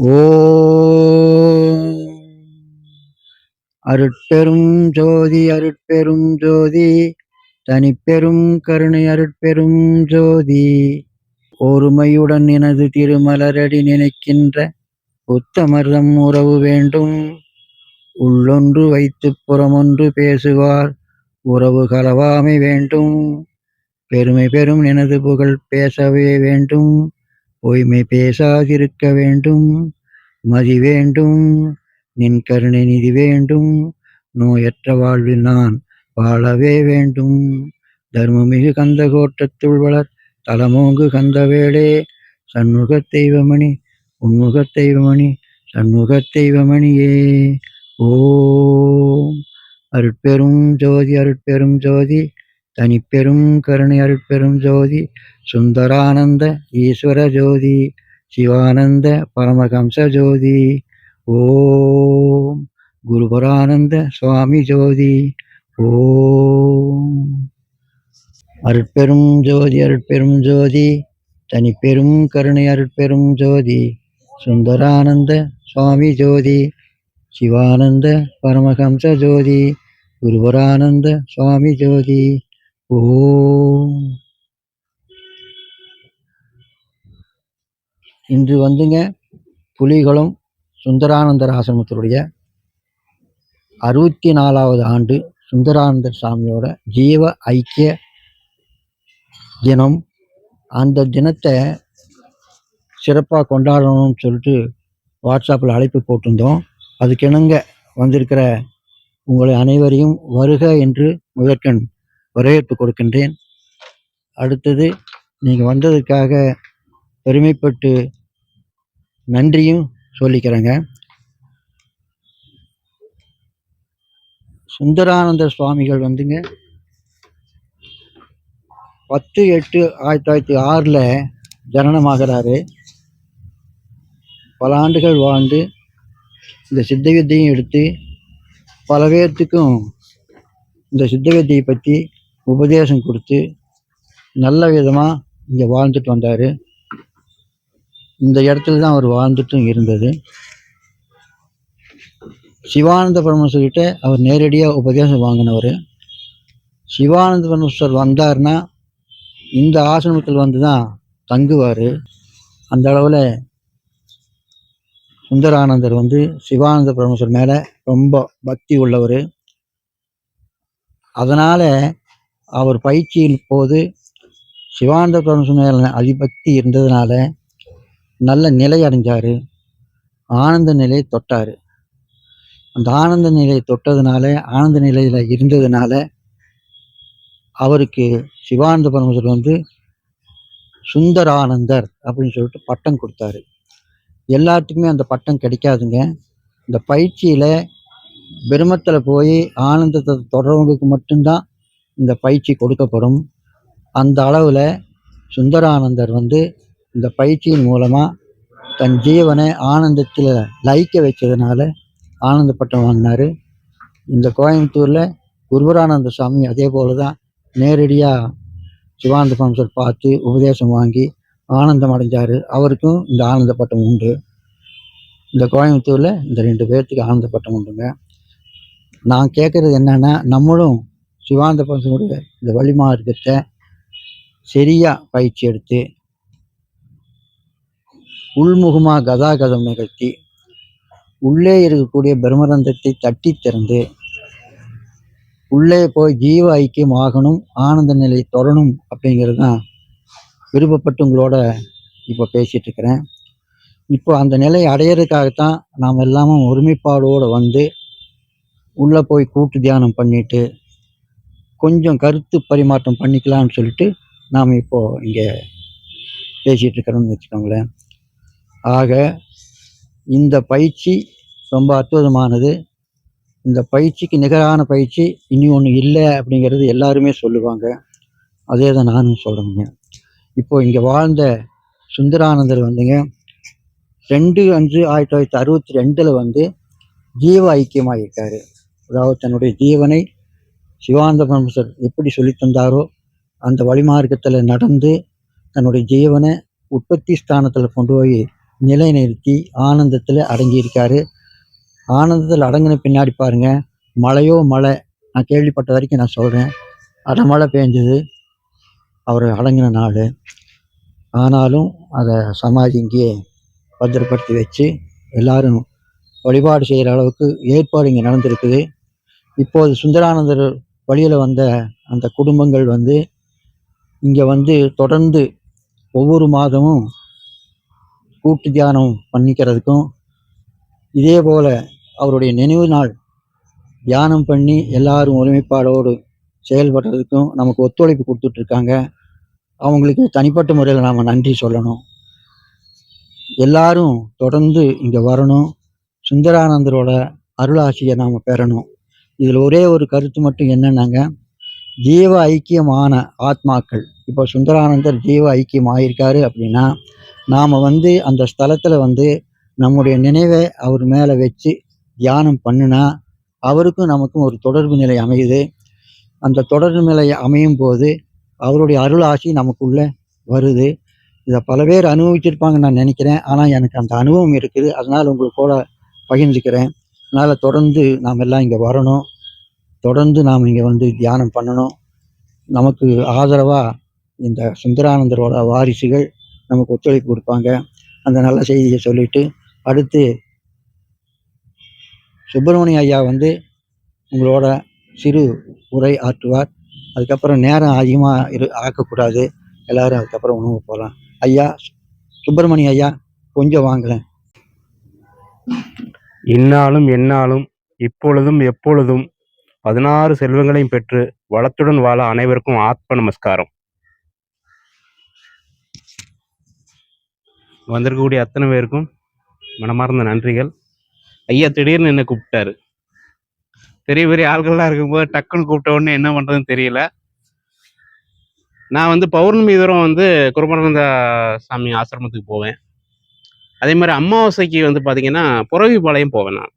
ஓம் அருட்பெரும் ஜோதி அருட்பெரும் ஜோதி தனிப்பெரும் கருணை அருட்பெரும் ஜோதி ஒருமையுடன் எனது திருமலரடி நினைக்கின்ற உத்தமர்தம் உறவு வேண்டும். உள்ளொன்று வைத்து புறமொன்று பேசுவார் உறவு கலவாமை வேண்டும். பெருமை பெரும் எனது புகழ் பேசவே வேண்டும். பொய்மை பேசாதிருக்க வேண்டும். மதி வேண்டும் நின் கருணை நிதி வேண்டும். நோயற்ற வாழ்வில் நான் வாழவே வேண்டும். தர்மமிகு கந்த கோட்டத்துள் வளர் தலமோங்கு கந்தவேளே சண்முகத் தெய்வமணி உன்முகத் தெய்வமணி சண்முகத் தெய்வமணியே. ஓம் அருட்பெரும் ஜோதி அருட்பெரும் ஜோதி தனிப்பெரும் கருணை அருட்பெரும் ஜோதி சுந்தரானந்த ஈஸ்வர ஜோதி சிவானந்த பரமஹம்ச ஜோதி. ஓம் குருபரானந்த சுவாமி ஜோதி. ஓம் அருட்பெரும் ஜோதி அருட்பெரும் ஜோதி தனிப்பெரும் கருணை அருட்பெரும் ஜோதி சுந்தரானந்த சுவாமி ஜோதி சிவானந்த பரமஹம்ச ஜோதி குருபரானந்த சுவாமி ஜோதி. ஓம் இன்று வந்துங்க புலிகுளம் சுந்தரானந்தர் ஆசிரமத்தினுடைய 64வது ஆண்டு சுந்தரானந்தர் சாமியோட ஜீவ ஐக்கிய தினம். அந்த தினத்தை சிறப்பாக கொண்டாடணும்னு சொல்லிட்டு வாட்ஸ்அப்பில் அழைப்பு போட்டிருந்தோம். அதுக்கிணங்க வந்திருக்கிற உங்களை அனைவரையும் வருக என்று முதற்கண் வரவேற்பு கொடுக்கின்றேன். அடுத்தது நீங்கள் வந்ததுக்காக பெருமைப்பட்டு நன்றியும் சொல்லிக்கிறேங்க. சுந்தரானந்தர் சுவாமிகள் வந்துங்க 10/8/1906 ஜனனமாகிறாரு. பல ஆண்டுகள் வாழ்ந்து இந்த சித்த வித்தையும் எடுத்து பல பேர்த்துக்கும் இந்த சித்த வித்தையை பற்றி உபதேசம் கொடுத்து நல்ல விதமாக இங்கே வாழ்ந்துட்டு வந்தார். இந்த இடத்துல தான் அவர் வாழ்ந்துட்டும் இருந்தது. சிவானந்த பரமேஸ்வர்கிட்ட அவர் நேரடியாக உபதேசம் வாங்கினவர். சிவானந்த பரமேஸ்வர் வந்தார்னா இந்த ஆசிரமத்தில் வந்து தான் தங்குவார். அந்த அளவில் சுந்தரானந்தர் வந்து சிவானந்த பரமேஸ்வர் மேலே ரொம்ப பக்தி உள்ளவர். அதனால் அவர் பயிற்சியின் போது சிவானந்த பரமேஸ்வர் மேலே அதிபக்தி இருந்ததுனால நல்ல நிலை அடைஞ்சார். ஆனந்த நிலையை தொட்டார். அந்த ஆனந்த நிலையை தொட்டதுனால ஆனந்த நிலையில் இருந்ததுனால அவருக்கு சிவானந்த பரமேஸ்வர் வந்து சுந்தரானந்தர் அப்படின்னு சொல்லிட்டு பட்டம் கொடுத்தாரு. எல்லாத்துக்குமே அந்த பட்டம் கிடைக்காதுங்க. இந்த பயிற்சியில் பிரம்மத்தில் போய் ஆனந்தத்தை தொடர்றவங்களுக்கு மட்டும்தான் இந்த பயிற்சி கொடுக்கப்படும். அந்த அளவில் சுந்தரானந்தர் வந்து இந்த பயிற்சியின் மூலமாக தன் ஜீவனை ஆனந்தத்தில் லயிக்க வச்சதுனால ஆனந்த பட்டம் வாங்கினார். இந்த கோயம்புத்தூரில் குருபரானந்த சாமி அதே போல் தான் நேரடியாக சிவானந்த பரமேஸ்வர் பார்த்து உபதேசம் வாங்கி ஆனந்தம் அடைஞ்சார். அவருக்கும் இந்த ஆனந்த பட்டம் உண்டு. இந்த கோயம்புத்தூரில் இந்த 2 பேர்த்துக்கு ஆனந்த பட்டம் உண்டுங்க. நான் கேட்குறது என்னென்னா, நம்மளும் சிவானந்த பரமேஸ்வருடைய இந்த வழிமார்க்கத்தை சரியாக பயிற்சி எடுத்து உள்முகமாக கதாகதம் நிகழ்த்தி உள்ளே இருக்கக்கூடிய பிரம்மரந்தத்தை தட்டி திறந்து உள்ளே போய் ஜீவ ஐக்கியம் ஆகணும், ஆனந்த நிலை தொடரணும் அப்படிங்கிறது தான் விருப்பப்பட்டு உங்களோட இப்போ பேசிகிட்டு இருக்கிறேன். இப்போ அந்த நிலையை அடையிறதுக்காகத்தான் நாம் எல்லாமும் ஒருமைப்பாடோடு வந்து உள்ளே போய் கூட்டு தியானம் பண்ணிட்டு கொஞ்சம் கருத்து பரிமாற்றம் பண்ணிக்கலாம்னு சொல்லிட்டு நாம் இப்போது இங்கே பேசிகிட்டு இருக்கிறோம்னு வச்சுக்கோங்களேன். ஆக இந்த பயிற்சி ரொம்ப அற்புதமானது. இந்த பயிற்சிக்கு நிகரான பயிற்சி இனி ஒன்று இல்லை அப்படிங்கிறது எல்லாருமே சொல்லுவாங்க. அதே தான் நானும் சொல்கிறேங்க. இப்போது இங்கே வாழ்ந்த சுந்தரானந்தர் வந்துங்க 2/5/1962 வந்து ஜீவ ஐக்கியமாக இருக்கார். அதாவது தன்னுடைய ஜீவனை சிவானந்த பரமேஸ்வர் எப்படி சொல்லித்தந்தாரோ அந்த வழிமார்க்கத்தில் நடந்து தன்னுடைய ஜீவனை உற்பத்தி ஸ்தானத்தில் கொண்டு போய் நிலைநிறுத்தி ஆனந்தத்தில் அடங்கியிருக்காரு. ஆனந்தத்தில் அடங்கின பின்னாடி பாருங்க, மழையோ மழை, நான் கேள்விப்பட்ட வரைக்கும் நான் சொல்கிறேன், அடமழை பெஞ்சது அவர் அடங்கின நாள். ஆனாலும் அதை சமாதி இங்கேயே பத்திரப்படுத்தி வச்சு எல்லாரும் வழிபாடு செய்கிற அளவுக்கு ஏற்பாடு இங்கே நடந்திருக்குது. இப்போது சுந்தரானந்தர் வழியில் வந்த அந்த குடும்பங்கள் இங்கே தொடர்ந்து ஒவ்வொரு மாதமும் கூட்டு தியானம் பண்ணிக்கிறதுக்கும், இதே போல் அவருடைய நினைவு நாள் தியானம் பண்ணி எல்லாரும் ஒருமைப்பாடோடு செயல்படுறதுக்கும் நமக்கு ஒத்துழைப்பு கொடுத்துட்ருக்காங்க. அவங்களுக்கு தனிப்பட்ட முறையில் நாம் நன்றி சொல்லணும். எல்லாரும் தொடர்ந்து இங்கே வரணும், சுந்தரானந்தரோட அருளாசியை நாம் பெறணும். இதில் ஒரே ஒரு கருத்து மட்டும் என்னன்னாங்க, ஜீவ ஐக்கியமான ஆத்மாக்கள், இப்போ சுந்தரானந்தர் ஜீவ ஐக்கியம் ஆகியிருக்காரு அப்படின்னா, நாம் அந்த ஸ்தலத்தில் நம்முடைய நினைவை அவர் மேலே வச்சு தியானம் பண்ணினா அவருக்கும் நமக்கும் ஒரு தொடர்பு நிலை அமையுது. அந்த தொடர்பு நிலை அமையும் போது அவருடைய அருள் ஆசி நமக்குள்ளே வருது. இதை பல பேர் அனுபவிச்சிருப்பாங்கன்னு நான் நினைக்கிறேன். ஆனால் எனக்கு அந்த அனுபவம் இருக்குது, அதனால் உங்களுக்கு கூட பகிர்ந்துக்கிறேன். அதனால் தொடர்ந்து நாம் எல்லாம் இங்கே வரணும், தொடர்ந்து நாம் இங்கே தியானம் பண்ணணும். நமக்கு ஆதரவாக இந்த சுந்தரானந்தரோட வாரிசுகள் நமக்கு ஒத்துழைப்பு கொடுப்பாங்க. அந்த நல்ல செய்தியை சொல்லிட்டு அடுத்து சுப்பிரமணிய ஐயா உங்களோட சிறு உரை ஆற்றுவார். அதுக்கப்புறம் நேரம் அதிகமாக ஆக்கக்கூடாது, எல்லாரும் அதுக்கப்புறம் உணவு போகலாம். ஐயா சுப்பிரமணிய ஐயா கொஞ்சம் வாங்கலேன். இந்நாளும் எந்நாளும் இப்பொழுதும் எப்பொழுதும் 16 செல்வங்களையும் பெற்று வளத்துடன் வாழ அனைவருக்கும் ஆத்ம நமஸ்காரம். வந்திருக்கக்கூடிய அத்தனை பேருக்கும் மனமார்ந்த நன்றிகள். ஐயா திடீர்னு என்ன கூப்பிட்டாரு. பெரிய பெரிய ஆள்கள்லாம் இருக்கும்போது டக்குன்னு கூப்பிட்ட உடனே என்ன பண்றதுன்னு தெரியல. நான் பௌர்ணமி தூரம் குருபரானந்த சாமி ஆசிரமத்துக்கு போவேன். அதே மாதிரி அமாவாசைக்கு பார்த்தீங்கன்னா புறவிபாளையம் போவேன். நான்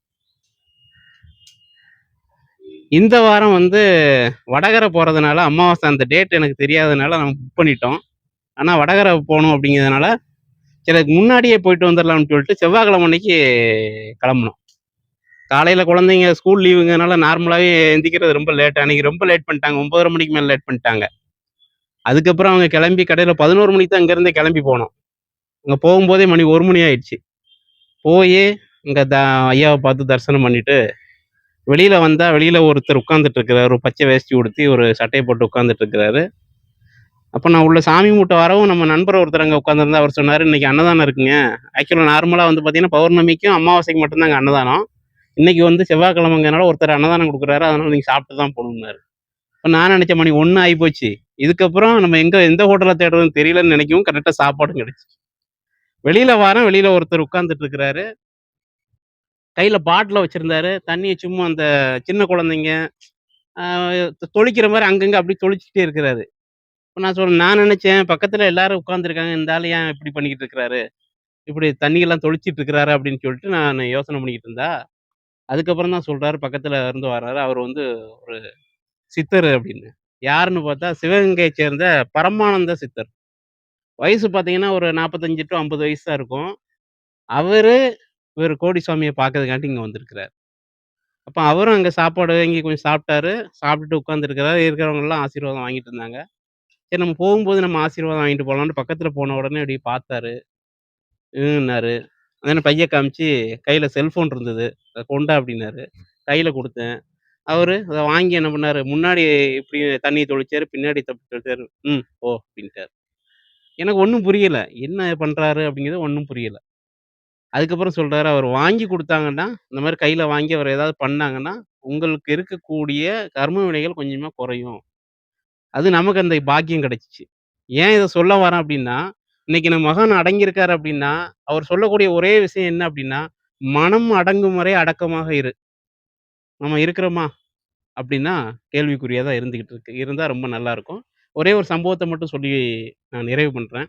இந்த வாரம் வடகரை போகிறதுனால அமாவாசை அந்த டேட் எனக்கு தெரியாததுனால நம்ம புக் பண்ணிட்டோம். ஆனால் வடகரை போகணும் அப்படிங்கிறதுனால சரி முன்னாடியே போயிட்டு வந்துடலாம்னு சொல்லிட்டு செவ்வாய்க்கிழமை அன்னைக்கு கிளம்புனோம். காலையில் குழந்தைங்க ஸ்கூல் லீவுங்கிறதுனால நார்மலாகவே எந்திக்கிறது ரொம்ப லேட். அன்றைக்கி ரொம்ப லேட் பண்ணிட்டாங்க, 9:30 மணிக்கு மேலே லேட் பண்ணிட்டாங்க. அதுக்கப்புறம் அவங்க கிளம்பி கடையில் 11 மணிக்கு தான் இங்கேருந்தே கிளம்பி போனோம். அங்கே போகும்போதே மணி 1 மணி ஆயிடுச்சு. போய் இங்கே ஐயாவை பார்த்து தரிசனம் பண்ணிவிட்டு வெளியில் வந்தால் வெளியில் ஒருத்தர் உட்காந்துட்டு இருக்கிறாரு, ஒரு பச்சை வேஷ்டி உடுத்தி ஒரு சட்டையை போட்டு உட்காந்துட்டு இருக்கிறாரு. அப்போ நான் உள்ள சாமி மூட்டை வரவும் நம்ம நண்பர் ஒருத்தர் அங்கே உட்காந்துருந்தா அவர் சொன்னார், இன்னைக்கு அன்னதானம் இருக்குங்க. ஆக்சுவலாக நார்மலாக பார்த்தீங்கன்னா பௌர்ணமிக்கும் அமாவாசைக்கு மட்டும்தான் அங்கே அன்னதானம். இன்னைக்கு செவ்வாய்க்கிழமைங்கனால ஒருத்தர் அன்னதானம் கொடுக்குறாரு, அதனால நீங்கள் சாப்பிட்டு தான் போகணும்னாரு. இப்போ நான் நினச்ச மணி 1 ஆகி போச்சு. இதுக்கப்புறம் நம்ம எந்த ஹோட்டலில் தேடுறதுன்னு தெரியலன்னு நினைக்கவும் கரெக்டாக சாப்பாடும் கிடைச்சி. வெளியில் வரேன், வெளியில் ஒருத்தர் உட்காந்துட்டு இருக்கிறாரு, கையில் பாட்டில் வச்சுருந்தாரு. தண்ணியை சும்மா அந்த சின்ன குழந்தைங்க தொளிக்கிற மாதிரி அங்கங்கே அப்படி தொளிச்சுட்டே இருக்கிறாரு. இப்போ நான் நினச்சேன், பக்கத்தில் எல்லாரும் உட்காந்துருக்காங்க, இந்த ஆள் ஏன் இப்படி பண்ணிக்கிட்டு இருக்கிறாரு, இப்படி தண்ணியெல்லாம் தொளிச்சிட்டு இருக்கிறாரு அப்படின்னு சொல்லிட்டு நான் யோசனை பண்ணிக்கிட்டு இருந்தா, அதுக்கப்புறம் தான் சொல்கிறாரு, பக்கத்தில் இருந்து வர்றாரு, அவர் ஒரு சித்தர் அப்படின்னு. யாருன்னு பார்த்தா சிவகங்கையை சேர்ந்த பரமானந்த சித்தர். வயசு பார்த்தீங்கன்னா ஒரு 45 to 50 வயசு தான் இருக்கும். இவர் கோடிசாமியை பார்க்கறதுக்காண்டி இங்கே வந்திருக்கிறார். அப்போ அவரும் அங்கே சாப்பாடு வாங்கி கொஞ்சம் சாப்பிட்டாரு. சாப்பிட்டுட்டு உட்காந்துருக்கிறாரு. இருக்கிறவங்கலாம் ஆசீர்வாதம் வாங்கிட்டு இருந்தாங்க. சரி நம்ம போகும்போது நம்ம ஆசீர்வாதம் வாங்கிட்டு போகலான்னு பக்கத்தில் போன உடனே அப்படி பார்த்தாரு, ன்னாரு. அதனால பைய காமிச்சு கையில் செல்ஃபோன் இருந்தது, அதை கொண்டா அப்படின்னாரு. கையில் கொடுத்தேன். அவரு அத வாங்கி என்ன பண்ணாரு, முன்னாடி இப்படி தண்ணிய தொளிச்சாரு, பின்னாடி தொளிச்சாரு. ஓ! அப்படின்ட்டாரு. எனக்கு ஒண்ணும் புரியல. என்ன பண்றாரு அப்படிங்கிறது ஒண்ணும் புரியல. அதுக்கப்புறம் சொல்றாரு, அவர் வாங்கி குடுத்தாங்கன்னா, இந்த மாரி கையில வாங்கி அவர் ஏதாவது பண்ணாங்கன்னா, உங்களுக்கு இருக்கக்கூடிய கர்ம வினைகள் கொஞ்சமா குறையும். அது நமக்கு அந்த பாக்கியம் கிடைச்சுச்சு. ஏன் இத சொல்ல வரேன் அப்படின்னா, இன்னைக்கு நம்ம மகன் அடங்கியிருக்காரு அப்படின்னா, அவர் சொல்லக்கூடிய ஒரே விஷயம் என்ன அப்படின்னா, "மனம் அடங்கும் வரை அடக்கமாக இரு." நம்ம இருக்கிறோமா? அப்படின்னா கேள்விக்குறியா தான் இருந்துகிட்டு இருக்கு. இருந்தா ரொம்ப நல்லாருக்கும். ஒரே ஒரு சம்பவத்த மட்டும் சொல்லி நான் நிறைவு பண்றேன்.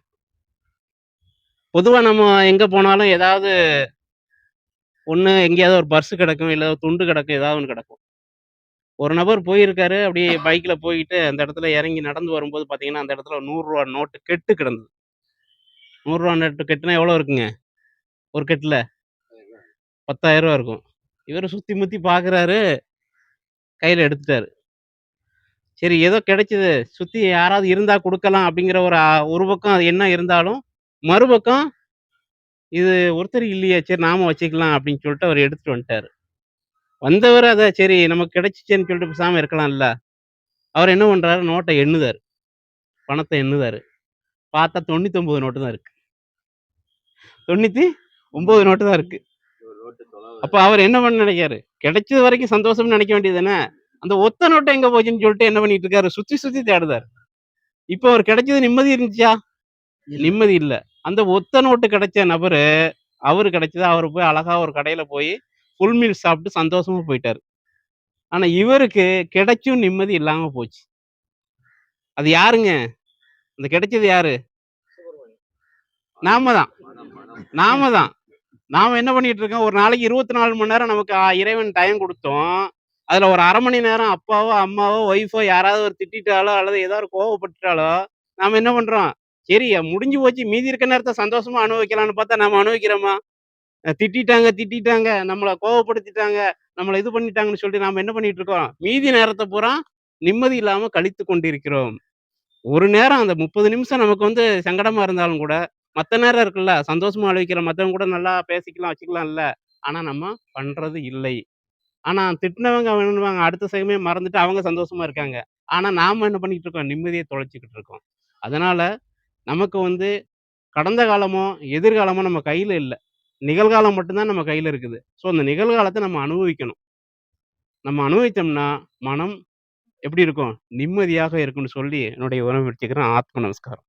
பொதுவா நம்ம எங்க போனாலும் ஏதாவது ஒண்ணு எங்கேயாவது ஒரு பர்ஸ் கிடக்கும், இல்ல ஒரு துண்டு கிடக்கும், ஏதாவது ஒண்ணு கிடக்கும். ஒரு நபர் போயிருக்காரு, அப்படியே பைக்ல போயிட்டு அந்த இடத்துல இறங்கி நடந்து வரும்போது பார்த்தீங்கன்னா, அந்த இடத்துல ரூ. 100 நோட்டு கெட்டு கிடந்தது. ரூ. 100 நோட்டு கெட்டுனா எவ்வளோ இருக்குங்க? ஒரு கட்டுல 10,000 இருக்கும். இவரு சுத்தி முத்தி பார்க்குறாரு, கையில எடுத்துட்டாரு. சரி ஏதோ கிடைச்சது, சுத்தி யாராவது இருந்தா குடுக்கலாம் அப்படிங்கிற ஒரு பக்கம் அது எண்ணம் இருந்தாலும், மறுபக்கம் இது ஒருத்தர் இல்லையே, சரி நாம வச்சுக்கலாம் அப்படின்னு சொல்லிட்டு அவரு எடுத்துட்டு வந்துட்டாரு. வந்தவரு அத சரி நமக்கு கிடைச்சுச்சேன்னு சொல்லிட்டு பேசாம இருக்கலாம்ல. அவரு என்ன பண்றாரு, நோட்ட எண்ணுதாரு. பணத்த எண்ணுதாரு. பார்த்தா 99 நோட்டு தான் இருக்கு. 99 நோட்டு தான் இருக்கு. அப்ப அவரு என்ன பண்ண நெனைக்காரு, கிடைச்சது வரைக்கும் சந்தோஷம்னு நெனைக்க வேண்டியது தானே. அந்த ஒத்த நோட்டு எங்க போச்சுன்னு சொல்லிட்டு என்ன பண்ணிட்டு இருக்காரு, சுத்தி சுத்தி தேடுதாரு. இப்ப அவரு கிடைச்சது நிம்மதி இருந்துச்சா? நிம்மதி இல்ல. அந்த ஒத்த நோட்டு கிடைச்ச நபரு, அவரு கிடைச்சது அவரு போய் அழகா ஒரு கடையில போய் ஃபுல் மீல்ஸ் சாப்பிட்டு சந்தோஷமா போயிட்டாரு. ஆனா இவருக்கு கிடைச்சும் நிம்மதி இல்லாம போச்சு. அது யாருங்க? அந்த கிடைச்சது யாரு? நாம தான். நாம தான். நாம என்ன பண்ணிட்டு இருக்கோம், ஒரு நாளைக்கு 24 மணி நேரம் நமக்கு இறைவன் டைம் குடுத்தும், அதுல ஒரு 1/2 மணி நேரம் அப்பாவோ, அம்மாவோ, ஒய்ஃபோ யாராவது ஒரு திட்டிட்டாலோ, அல்லது ஏதோ ஒரு கோவப்பட்டுட்டாலோ, நாம என்ன பண்றோம்? சரி முடிஞ்சு போச்சு. மீதி இருக்க நேரத்த சந்தோஷமா அனுபவிக்கலாம்னு பார்த்தா, நாம அனுபவிக்கிறோமா? திட்டிட்டாங்க, திட்டிட்டாங்க, நம்மள கோவப்படுத்திட்டாங்க, நம்மள இது பண்ணிட்டாங்கன்னு சொல்லிட்டு நாம என்ன பண்ணிட்டு இருக்கோம்? மீதி நேரத்த பூரா நிம்மதி இல்லாம கழித்துக் கொண்டிருக்கிறோம். ஒரு நேரம் அந்த 30 நிமிஷம் நமக்கு சங்கடமா இருந்தாலும் கூட, மத்த நேரம் இருக்குல்ல, சந்தோஷமா அழுவிக்கலாம். மத்தவங்க கூட நல்லா பேசிக்கலாம், வச்சுக்கலாம்ல. ஆனா நம்ம பண்றது இல்லை. ஆனா திட்டுனவங்க என்ன பண்ணுவாங்க, அடுத்த செகமே மறந்துட்டு அவங்க சந்தோஷமா இருக்காங்க. ஆனா நாம என்ன பண்ணிட்டு இருக்கோம், நிம்மதிய தொலைச்சுக்கிட்டு இருக்கோம். அதனால நமக்கு கடந்த காலமோ, எதிர்காலமோ நம்ம கையில இல்ல. நிகழ்காலம் மட்டும் தான் நம்ம கையில இருக்குது. ஸோ அந்த நிகழ்காலத்த நம்ம அனுபவிக்கணும். நம்ம அனுபவிச்சோம்னா, மனம் எப்படி இருக்கும்? நிம்மதியாக இருக்கும்னு சொல்லி என்னுடைய உரையை முடிச்சுக்கிறேன். ஆத்ம நமஸ்காரம்.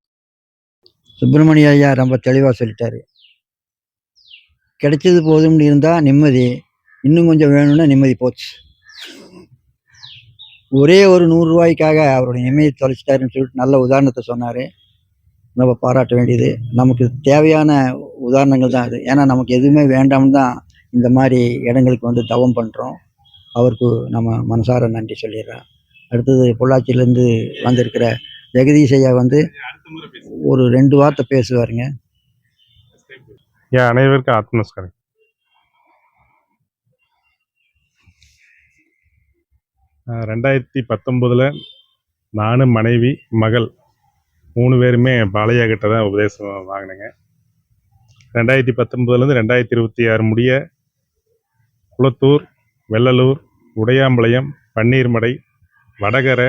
சுப்பிரமணிய ஐயா ரொம்ப தெளிவா சொல்லிட்டாரு. கிடைச்சது போதும்னு இருந்தா நிம்மதி, இன்னும் கொஞ்சம் வேணும்னா நிம்மதி போச்சு. ஒரே ஒரு ரூ. 100க்காக அவருடைய நிம்மதிய தொலைச்சிட்டாருன்னு சொல்லிட்டு நல்ல உதாரணத்த சொன்னாரு. ரொம்ப பாராட்ட வேண்டியது. நமக்கு தேவையான உதாரணங்கள் தான் அது. ஏன்னா நமக்கு எதுவுமே வேண்டாம்னு தான் இந்த மாரி இடங்களுக்கு தவம் பண்றோம். அவருக்கு நம்ம மனசார நன்றி சொல்லிடுறேன். அடுத்தது பொள்ளாச்சியிலேருந்து வந்திருக்கிற ஜெகதீஷ் ஐயா ஒரு 2 வார்த்தை பேசுவாருங்க. அனைவருக்கும் ஆத்ம நமஸ்காரம். அ 2019ல நானு, மனைவி, மகள் 3 பேருமே பாலையா கிட்ட தான் உபதேசம் வாங்கினேங்க. 2019லேருந்து 2026 முடிய குளத்தூர், வெள்ளலூர், உடையாம்பாளையம், பன்னீர்மடை, வடகரை,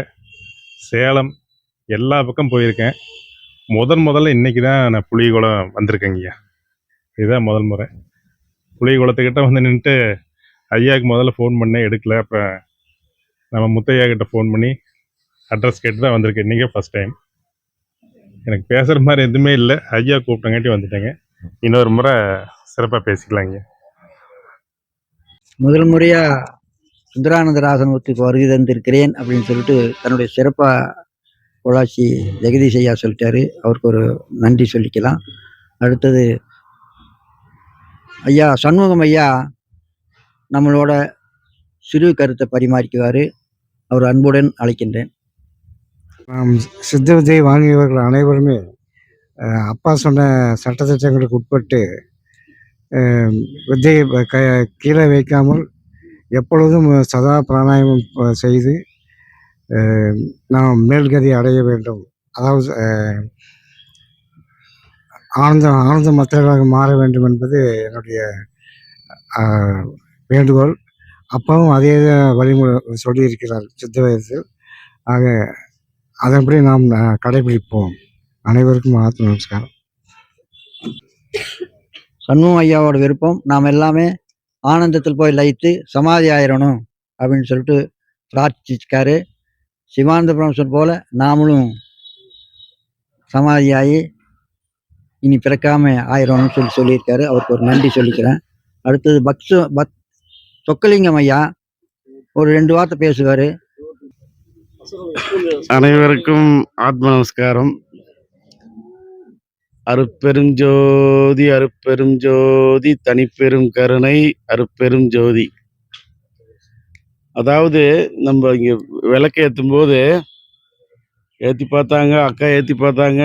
சேலம் எல்லா பக்கம் போயிருக்கேன். முதல்ல இன்னைக்கு தான் நான் புளியகுளம் வந்திருக்கேங்கய்யா. இதுதான் முதல் முறை. புளியகுளத்துக்கிட்ட நின்றுட்டு ஐயாவுக்கு முதல்ல ஃபோன் பண்ணேன், எடுக்கல. அப்போ நம்ம முத்தையா கிட்ட ஃபோன் பண்ணி அட்ரஸ் கேட்டு தான் வந்திருக்கேன். இன்றைக்கே ஃபஸ்ட் டைம். எனக்கு பேசுகிற மாதிரி எதுவுமே இல்லை. ஐயா கூப்பிட்டங்காட்டி வந்துட்டேங்க. இன்னொரு முறை சிறப்பாக பேசிக்கலாங்க. முதல் முறையா சுந்தரானந்தராசனத்துக்கு வருகை தந்திருக்கிறேன் அப்படின்னு சொல்லிட்டு தன்னுடைய சிறப்பா பொள்ளாச்சி ஜெகதீஷ் ஐயா சொல்லிட்டாரு. அவருக்கு ஒரு நன்றி சொல்லிக்கலாம். அடுத்தது ஐயா சண்முகம் ஐயா நம்மளோட சிறு கருத்தை பரிமாறிக்குவாரு. அவர் அன்புடன் அழைக்கின்றேன். நாம் சித்த வித்தை வாங்கியவர்கள் அனைவருமே அப்பா சொன்ன சட்டத்திட்டங்களுக்கு உட்பட்டு வித்தையை கீழே வைக்காமல் எப்பொழுதும் சதா பிராணாயாமம் செய்து நாம் மேல்கதி அடைய வேண்டும். அதாவது ஆனந்த மத்தர்களாக மாற வேண்டும் என்பது என்னுடைய வேண்டுகோள். அப்பாவும் அதே வழிமுறை சொல்லியிருக்கிறார் சித்த வைத்தியத்தில். ஆக அதன்படி நாம் கடைபிடிப்போம். அனைவருக்கும் ஆத்ம நமஸ்காரம். சண்முகம் ஐயாவோட விருப்பம் நாம் எல்லாமே ஆனந்தத்தில் போய் லயித்து சமாதி ஆயிரணும் அப்படின்னு சொல்லிட்டு பிரார்த்திச்சிருக்காரு. சிவானந்த பிரமசன் போல நாமளும் சமாதியாகி இனி பிறக்காம ஆயிரணும்னு சொல்லியிருக்காரு. அவருக்கு ஒரு நன்றி சொல்லிக்கிறேன். அடுத்தது சொக்கலிங்கம் ஐயா ஒரு 2 வார்த்தை பேசுவார். அனைவருக்கும் ஆத்ம நமஸ்காரம். அருட்பெரும் ஜோதி அருட்பெரும் ஜோதி தனிப்பெரும் கருணை அருட்பெரும் ஜோதி. அதாவது நம்ம இங்கே விளக்கு ஏற்றும் போது ஏற்றி பார்த்தாங்க, அக்கா ஏற்றி பார்த்தாங்க,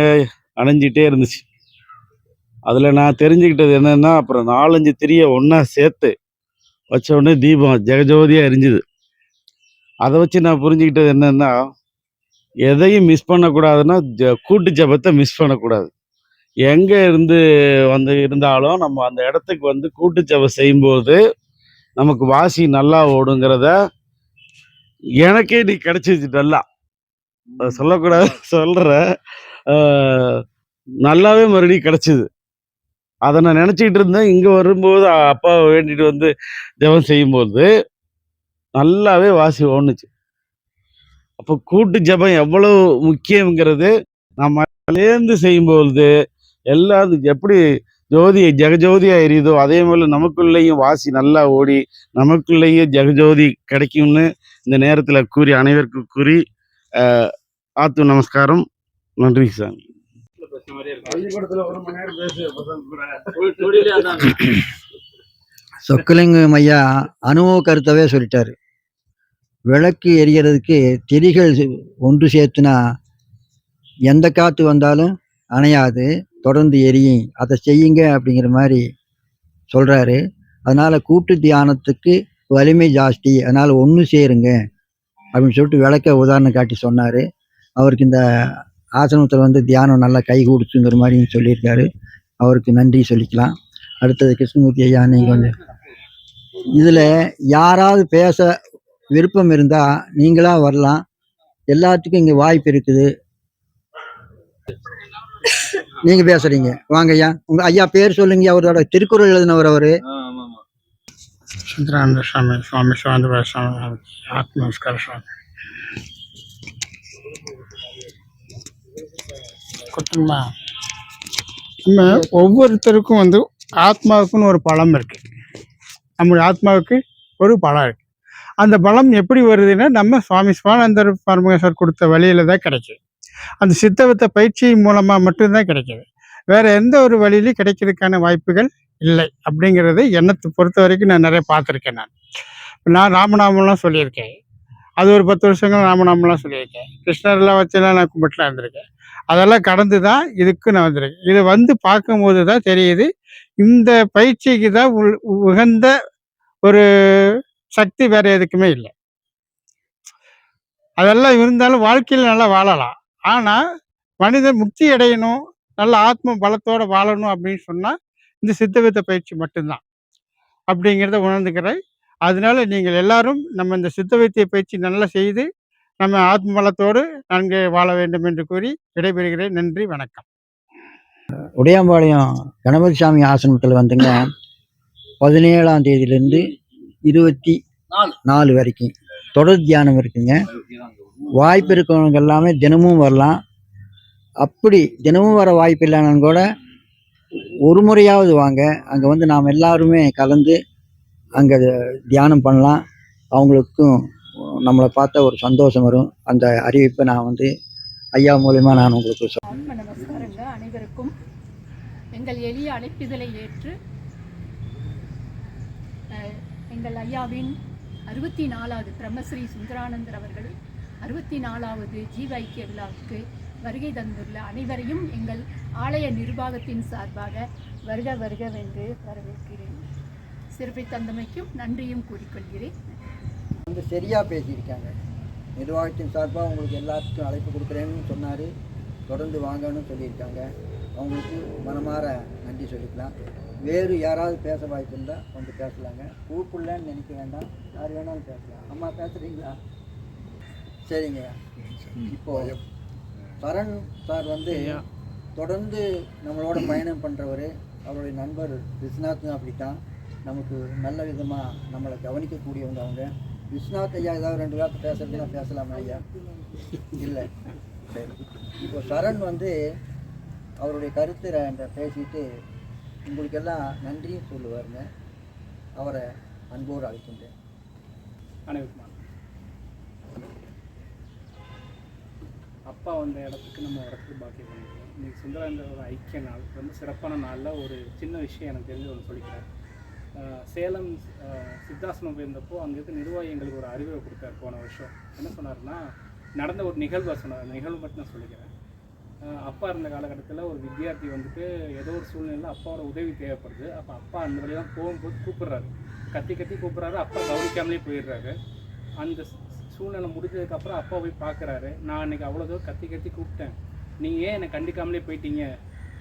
அணைஞ்சிட்டே இருந்துச்சு. அதில் நான் தெரிஞ்சுக்கிட்டது என்னென்னா, அப்புறம் 4-5 திரியை ஒன்றா சேர்த்து வச்ச உடனே தீபம் ஜெகஜோதியாக எரிஞ்சுது. அதை வச்சு நான் புரிஞ்சுக்கிட்டது என்னென்னா, எதையும் மிஸ் பண்ணக்கூடாதுன்னா கூட்டு ஜெபத்தை மிஸ் பண்ணக்கூடாது. எங்கே இருந்தாலும் நம்ம அந்த இடத்துக்கு வந்து கூட்டு ஜெபம் செய்யும்போது நமக்கு வாசி நல்லா ஓடுங்கிறத எனக்கே நீ கிடைச்சிச்சு நல்லா. அதை சொல்லக்கூடாது சொல்கிறேன். நல்லாவே மறுபடியும் கிடைச்சிது. அதை நான் நினச்சிக்கிட்டு இருந்தேன். இங்கே வரும்போது அப்பாவை வேண்டிட்டு வந்து ஜெபம் செய்யும்போது நல்லாவே வாசி ஓடுனுச்சு. அப்போ கூட்டு ஜெபம் எவ்வளவு முக்கியங்கிறது நம்ம சேர்ந்து செய்யும்போது எல்லாரும் எப்படி ஜெகஜோதியா எரியுதோ அதே மாதிரி நமக்குள்ளேயும் வாசி நல்லா ஓடி நமக்குள்ளேயும் ஜெகஜோதி கிடைக்கும்னு இந்த நேரத்தில் கூறி அனைவருக்கும் கூறி ஆத்து நமஸ்காரம். நன்றி சாமி. சொக்கலிங்கம் ஐயா அனுபவ கருத்தவே சொல்லிட்டாரு. விளக்கு எரியறதுக்கு திரிகள் ஒன்று சேர்த்துனா எந்த காற்று வந்தாலும் அணையாது, தொடர்ந்து எரியும், அதை செய்யுங்க அப்படிங்கிற மாதிரி சொல்கிறாரு. அதனால் கூட்டு தியானத்துக்கு வலிமை ஜாஸ்தி, அதனால் ஒன்று சேருங்க அப்படின்னு சொல்லிட்டு விளக்க உதாரணம் காட்டி சொன்னார். அவருக்கு இந்த ஆசிரமத்தில் வந்து தியானம் நல்லா கை கொடுத்துங்கிற மாதிரி சொல்லியிருக்காரு. அவருக்கு நன்றி சொல்லிக்கலாம். அடுத்தது கிருஷ்ணமூர்த்தி ஐயா, நீங்கள் கொஞ்சம் இதில் யாராவது பேச விருப்பம் இருந்தால் நீங்களாக வரலாம். எல்லாத்துக்கும் இங்கே வாய்ப்பு இருக்குது. நீங்கள் பேசுகிறீங்க, வாங்க ஐயா. உங்கள் ஐயா பேர் சொல்லுங்க. அவரோட திருக்குறள் எழுதினவர் அவர். சித்ரானந்த சுவாமி, சுவாமி சிவானந்த சுவாமி, ஆத்ம நமஸ்கார சுவாமி. குட்டம்மா, நம்ம ஒவ்வொருத்தருக்கும் வந்து ஆத்மாவுக்குன்னு ஒரு பலம் இருக்கு. நம்முடைய ஆத்மாவுக்கு ஒரு பலம் இருக்கு. அந்த பலம் எப்படி வருதுன்னா, நம்ம சுவாமி சிவானந்தர் பரமேஸ்வர் கொடுத்த வழியில தான் கிடைக்குது. அந்த சித்தவத்த பயிற்சி மூலமா மட்டும்தான் கிடைக்குது. வேற எந்த ஒரு வழியிலையும் கிடைக்கிறதுக்கான வாய்ப்புகள் இல்லை அப்படிங்கிறது என்னத்தை பொறுத்த வரைக்கும் நான் நிறைய பார்த்துருக்கேன். நான் ராமநாமம்லாம் சொல்லியிருக்கேன். அது ஒரு 10 வருஷங்கள் ராமநாமம்லாம் சொல்லியிருக்கேன். கிருஷ்ணர்லாம் வச்சுலாம் நான் கும்பிட்டுலாம் இருந்திருக்கேன். அதெல்லாம் கடந்து தான் இதுக்கு நான் வந்திருக்கேன். இதை வந்து பார்க்கும்போது தான் தெரியுது, இந்த பயிற்சிக்கு தான் உகந்த ஒரு சக்தி வேற எதுக்குமே இல்லை. அதெல்லாம் இருந்தாலும் வாழ்க்கையில் நல்லா வாழலாம். ஆனால் மனிதன் முக்தி அடையணும், நல்ல ஆத்ம பலத்தோடு வாழணும் அப்படின்னு சொன்னால் இந்த சித்தவித்த பயிற்சி மட்டும்தான் அப்படிங்கிறத உணர்ந்துக்கிறேன். அதனால நீங்கள் எல்லாரும் நம்ம இந்த சித்த வைத்திய பயிற்சி நல்லா செய்து நம்ம ஆத்ம பலத்தோடு நன்கு வாழ வேண்டும் என்று கூறி விடைபெறுகிறேன். நன்றி, வணக்கம். உடையாம்பாளையம் கணபதி சாமி ஆசிரமத்தில் வந்துங்க 17ஆம் தேதியிலேருந்து 24 வரைக்கும் தொடர் தியானம் இருக்குங்க. வாய்ப்பு இருக்கிறவங்க எல்லாமே தினமும் வரலாம். அப்படி தினமும் வர வாய்ப்பு இல்லைன்னு கூட ஒரு முறையாவது வாங்க. அங்கே வந்து நாம் எல்லாருமே கலந்து அங்கே தியானம் பண்ணலாம். அவங்களுக்கும் நம்மளை பார்த்தா ஒரு சந்தோஷம் வரும். அந்த அறிவிப்பை நான் வந்து ஐயா மூலமா நான் உங்களுக்கு ஆத்ம நமஸ்காரங்க அனைவருக்கும். எங்கள் எளிய அழைப்பிதழை ஏற்று எங்கள் ஐயாவின் 64வது பிரம்மஸ்ரீ சுந்தரானந்தர் அவர்கள் 64வது ஜீவ ஐக்கிய விழாவுக்கு வருகை தந்துள்ள அனைவரையும் எங்கள் ஆலய நிர்வாகத்தின் சார்பாக வருக வருகவென்று வரவேற்கிறேன். சிறப்பை தந்தமைக்கும் நன்றியும் கூறிக்கொள்கிறேன். வந்து சரியாக பேசியிருக்காங்க. நிர்வாகத்தின் சார்பாக உங்களுக்கு எல்லாத்துக்கும் அழைப்பு கொடுக்குறேன்னு சொன்னார். தொடர்ந்து வாங்கன்னு சொல்லியிருக்காங்க. அவங்களுக்கு மனமாற நன்றி சொல்லிக்கலாம். வேறு யாராவது பேச வாய்ப்பு இருந்தால் வந்து பேசலாங்க. கூப்பிடலன்னு நினைக்க வேண்டாம், யார் வேணாலும் பேசலாம். அம்மா பேசுகிறீங்களா? சரிங்க. இப்போது சரண் சார் வந்து தொடர்ந்து நம்மளோட பயணம் பண்ணுறவர். அவருடைய நண்பர் விஸ்வநாத்தும் அப்படித்தான். நமக்கு நல்ல விதமாக நம்மளை கவனிக்கக்கூடியவங்க அவங்க. விஸ்வநாத் ஐயா ஏதாவது 2 வார்த்தை பேசுறதுன்னா பேசலாமா ஐயா? இல்லை, சரி. இப்போ சரண் வந்து அவருடைய கருத்தை பேசிட்டு உங்களுக்கெல்லாம் நன்றியும் சொல்லுவாருங்க. அவரை அன்போடு அழைக்கின்றேன். அனைவருக்கும் அப்பா வந்த இடத்துக்கு நம்ம இடத்துக்கு பாக்கியம் பண்ணிக்கிறோம். இன்றைக்கி சுந்தரானந்தரோட ஐக்கிய நாள், ரொம்ப சிறப்பான நாளில் ஒரு சின்ன விஷயம் எனக்கு தெரிஞ்சு ஒன்று சொல்லிக்கிறேன். சேலம் சித்தாசனம் போயிருந்தப்போ அங்கே இருக்க நிர்வாகி எங்களுக்கு ஒரு அறிவுரை கொடுத்தார் போன வருஷம். என்ன சொன்னார்னா, நடந்த ஒரு நிகழ்வை சொன்னார். அந்த நிகழ்வு மட்டும் நான் சொல்லிக்கிறேன். அப்பா இருந்த காலகட்டத்தில் ஒரு வித்தியார்த்தி வந்துட்டு ஏதோ ஒரு சூழ்நிலையில் அப்பாவோட உதவி தேவைப்படுது. அப்போ அப்பா அந்த வழியெல்லாம் போகும்போது கூப்பிட்றாரு, கத்தி கத்தி கூப்பிட்றாரு. அப்பா கவனிக்காமலே போயிடுறாரு. அந்த சூழ்நிலை முடிஞ்சதுக்கப்புறம் அப்பா போய் பார்க்குறாரு. நான் அன்றைக்கி அவ்வளோ தூரம் கத்தி கத்தி கூப்பிட்டேன், நீங்கள் ஏன் என்னை கண்டிக்காமலே போயிட்டீங்க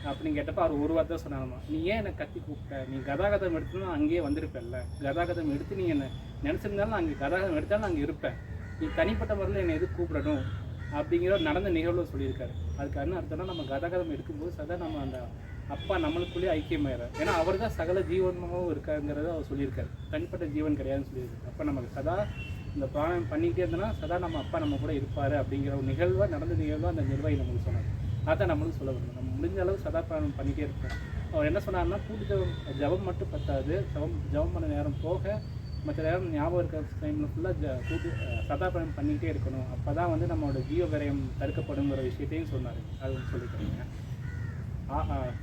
அப்படின்னு கேட்டப்போ அவர் ஒரு வார்த்தை சொன்னாங்கம்மா, நீ ஏன் என்னை கத்தி கூப்பிட்ட, நீ கதாகதம் எடுத்துனா அங்கேயே வந்திருப்பேன்ல, கதாகதம் எடுத்து நீ என்னை நினச்சிருந்தாலும் நான் அங்கே கதாகதம் எடுத்தாலும் நான் அங்கே இருப்பேன், நீ தனிப்பட்ட முறையில் என்னை எதுக்கு கூப்பிடணும் அப்படிங்கிற நடந்த நிகழ்வு சொல்லியிருக்காரு. அதுக்கு என்ன அர்த்தம்னா, நம்ம கதாகதம் எடுக்கும்போது சதா நம்ம அந்த அப்பா நம்மளுக்குள்ளேயே ஐக்கியமாயிறார். ஏன்னா அவர் தான் சகல ஜீவனமாகவும் இருக்காருங்கிறத அவர் சொல்லியிருக்காரு. தனிப்பட்ட ஜீவன் கிடையாதுன்னு சொல்லியிருக்காரு. அப்போ நமக்கு சதா இந்த பிராணம் பண்ணிக்கிட்டே இருந்தோன்னா சதா நம்ம அப்பா நம்ம கூட இருப்பார் அப்படிங்கிற ஒரு நிகழ்வாக நடந்த நிகழ்வாக அந்த நிர்வாகி நம்மளுக்கு சொன்னார். அதான் நம்மளும் சொல்ல வரணும், நம்ம முடிஞ்ச அளவு சதா பிராணம் பண்ணிகிட்டே இருப்போம். அவர் என்ன சொன்னார்னா, கூட்டு ஜபம் மட்டும் பத்தாது, ஜபம் பண்ண நேரம் போக மற்ற நேரம் ஞாபகம் இருக்கிற டைமில் ஃபுல்லாக கூட்டு சதா பிராணம் பண்ணிக்கிட்டே இருக்கணும். அப்போ தான் வந்து நம்மளோட ஜீவ விரயம் தடுக்கப்படுங்கிற விஷயத்தையும் சொன்னார். அது சொல்லிக்கிறேங்க.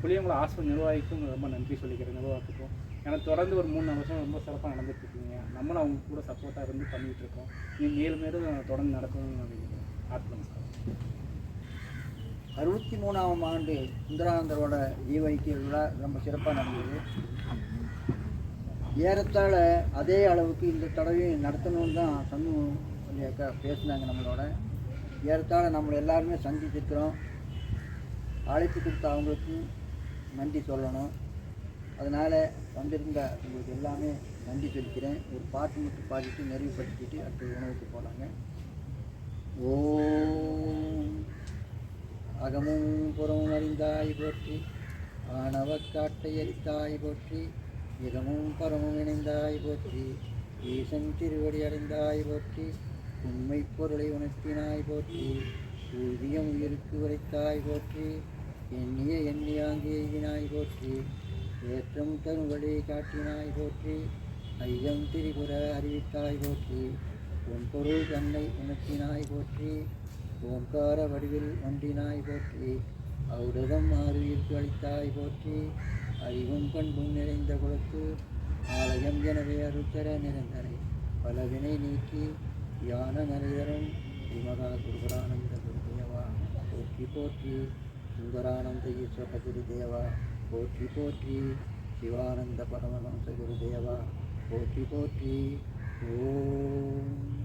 புளியங்குளம் ஹாஸ்பிட்டல் நிர்வாகிக்கும் ரொம்ப நன்றி சொல்லிக்கிறேன், நிர்வாகத்துக்கும். ஏன்னா தொடர்ந்து ஒரு 3-4 வருஷம் ரொம்ப சிறப்பாக நடந்துட்டுருக்கீங்க. நம்மளும் அவங்க கூட சப்போர்ட்டாக இருந்து பண்ணிகிட்டு இருக்கோம். மேலும் மேலும் தொடர்ந்து நடக்கணும்னு நான் நினைக்கிறேன். நமஸ்காரம். 63ஆம் ஆண்டு சுந்தரானந்தரோட ஜீவைக்கிய விழா ரொம்ப சிறப்பாக நடந்தது. ஏறத்தாழ அதே அளவுக்கு இந்த தடவையும் நடத்தணும்னு தான் அக்கா பேசினாங்க நம்மளோட. ஏறத்தாழ நம்மளை எல்லாருமே சந்திச்சிருக்கிறோம். அழைப்பு கொடுத்த அவங்களுக்கும் நன்றி சொல்லணும். அதனால் வந்திருந்த உங்களுக்கு எல்லாமே நன்றி சொல்லிக்கிறேன். ஒரு பாட்டு மட்டும் பாடிட்டு நிறைவுபடுத்திட்டு அடுத்த உணவுக்கு போகலாங்க. ஓம் அகமும் புறமும் அறிந்தாய் போற்றி, ஆணவ காட்டை எரித்தாய் போற்றி, இகமும் பரமும் இணைந்தாய் போற்றி, ஈசன் திருவடி அடைந்தாய் போற்றி, உண்மை பொருளை உணர்த்தினாய் போற்றி, ஊதியம் உயிருக்கு உரைத்தாய் போற்றி, எண்ணிய எண்ணியாங்கே எய்தினாய் போற்றி, ஏற்றம் தரும் வழி காட்டினாய் போற்றி, ஐயம் திரிபுர அறிவித்தாய் போற்றி, உன் பொருள் தன்னை உணர்த்தினாய் போற்றி, ஓங்கார வடிவில் ஒன்றினாய் போற்றி, ஔடதம் ஆறுயிருக்கு அளித்தாய் போற்றி, அறிவும் பண்பும் நிறைந்த குலத்து ஆலயம் எனவே அருத்தர நிரந்தரை பலவினை நீக்கி யான நரைதரும் ஸ்ரீமகா குருபரானந்த குருதேவா போற்றி போற்றி, சுந்தரானந்த ஈஸ்வர குருதேவா போற்றி போற்றி, சிவானந்த பரமஹம்ச குருதேவா போற்றி போற்றி. ஓம்